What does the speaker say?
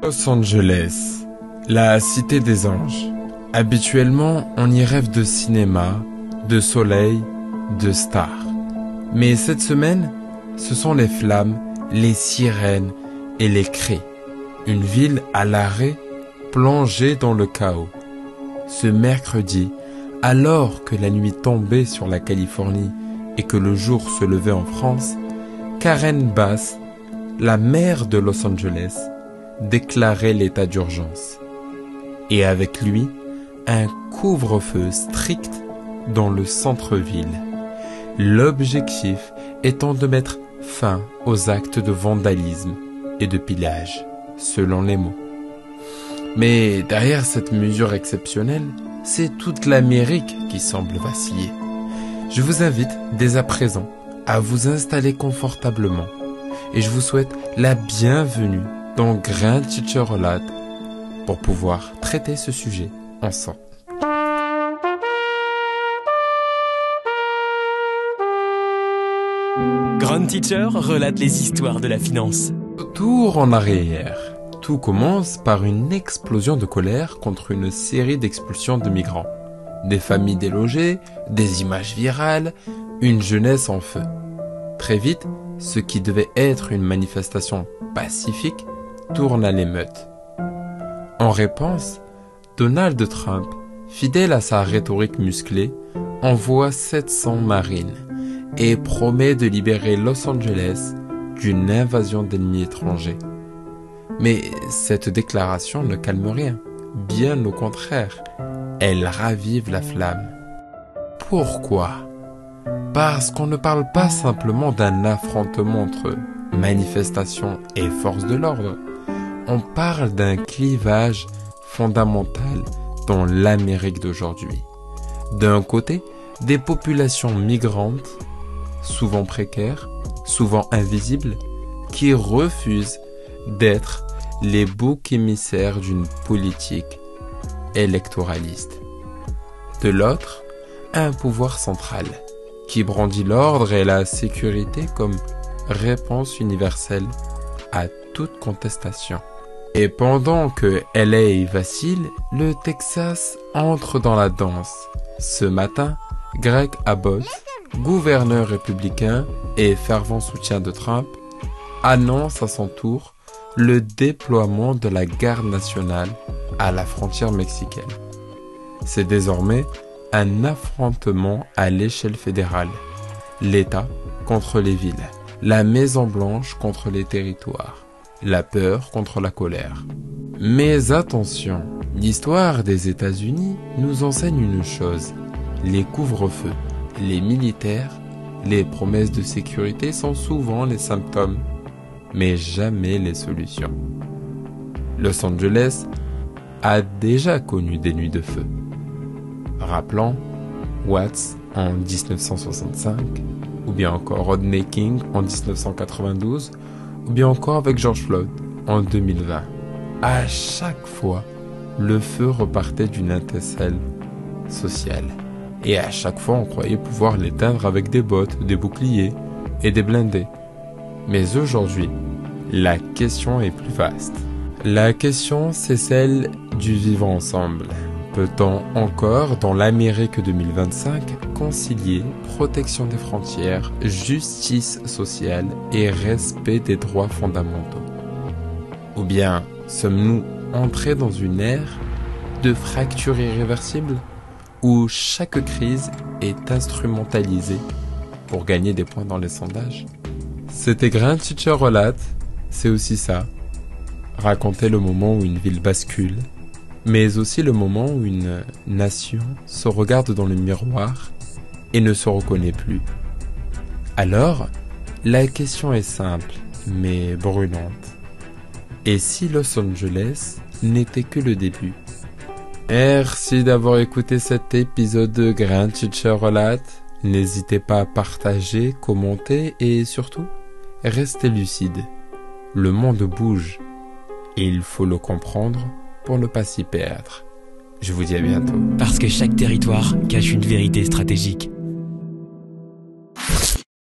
Los Angeles, la cité des anges. Habituellement, on y rêve de cinéma, de soleil, de stars. Mais cette semaine, ce sont les flammes, les sirènes et les cris. Une ville à l'arrêt, plongée dans le chaos. Ce mercredi, alors que la nuit tombait sur la Californie et que le jour se levait en France, Karen Bass, la maire de Los Angeles, déclarait l'état d'urgence. Et avec lui, un couvre-feu strict dans le centre-ville. L'objectif étant de mettre fin aux actes de vandalisme et de pillage, selon les mots. Mais derrière cette mesure exceptionnelle, c'est toute l'Amérique qui semble vaciller. Je vous invite dès à présent à vous installer confortablement et je vous souhaite la bienvenue dans Grand Teacher Relate pour pouvoir traiter ce sujet ensemble. Grand Teacher relate les histoires de la finance. Retour en arrière. Tout commence par une explosion de colère contre une série d'expulsions de migrants. Des familles délogées, des images virales, une jeunesse en feu. Très vite, ce qui devait être une manifestation pacifique tourne à l'émeute. En réponse, Donald Trump, fidèle à sa rhétorique musclée, envoie 700 marines et promet de libérer Los Angeles d'une invasion d'ennemis étrangers. Mais cette déclaration ne calme rien, bien au contraire, elle ravive la flamme. Pourquoi ? Parce qu'on ne parle pas simplement d'un affrontement entre manifestations et forces de l'ordre, on parle d'un clivage fondamental dans l'Amérique d'aujourd'hui. D'un côté, des populations migrantes, souvent précaires, souvent invisibles, qui refusent d'être les boucs émissaires d'une politique électoraliste. De l'autre, un pouvoir central qui brandit l'ordre et la sécurité comme réponse universelle à toute contestation. Et pendant que LA vacille, le Texas entre dans la danse. Ce matin, Greg Abbott, gouverneur républicain et fervent soutien de Trump, annonce à son tour le déploiement de la garde nationale à la frontière mexicaine. C'est désormais un affrontement à l'échelle fédérale. L'État contre les villes, la Maison-Blanche contre les territoires, la peur contre la colère. Mais attention, l'histoire des États-Unis nous enseigne une chose. Les couvre-feux, les militaires, les promesses de sécurité sont souvent les symptômes, mais jamais les solutions. Los Angeles a déjà connu des nuits de feu. Rappelons Watts en 1965, ou bien encore Rodney King en 1992, ou bien encore avec George Floyd en 2020. À chaque fois, le feu repartait d'une étincelle sociale. Et à chaque fois, on croyait pouvoir l'éteindre avec des bottes, des boucliers et des blindés. Mais aujourd'hui, la question est plus vaste. La question, c'est celle du vivre ensemble. Peut-on encore, dans l'Amérique 2025, concilier protection des frontières, justice sociale et respect des droits fondamentaux? Ou bien, sommes-nous entrés dans une ère de fractures irréversibles où chaque crise est instrumentalisée pour gagner des points dans les sondages? C'était Grand Teacher Relate, c'est aussi ça. Raconter le moment où une ville bascule, mais aussi le moment où une nation se regarde dans le miroir et ne se reconnaît plus. Alors, la question est simple, mais brûlante. Et si Los Angeles n'était que le début? Merci d'avoir écouté cet épisode de Grand Teacher Relate. N'hésitez pas à partager, commenter et surtout, restez lucide. Le monde bouge et il faut le comprendre pour ne pas s'y perdre. Je vous dis à bientôt. Parce que chaque territoire cache une vérité stratégique.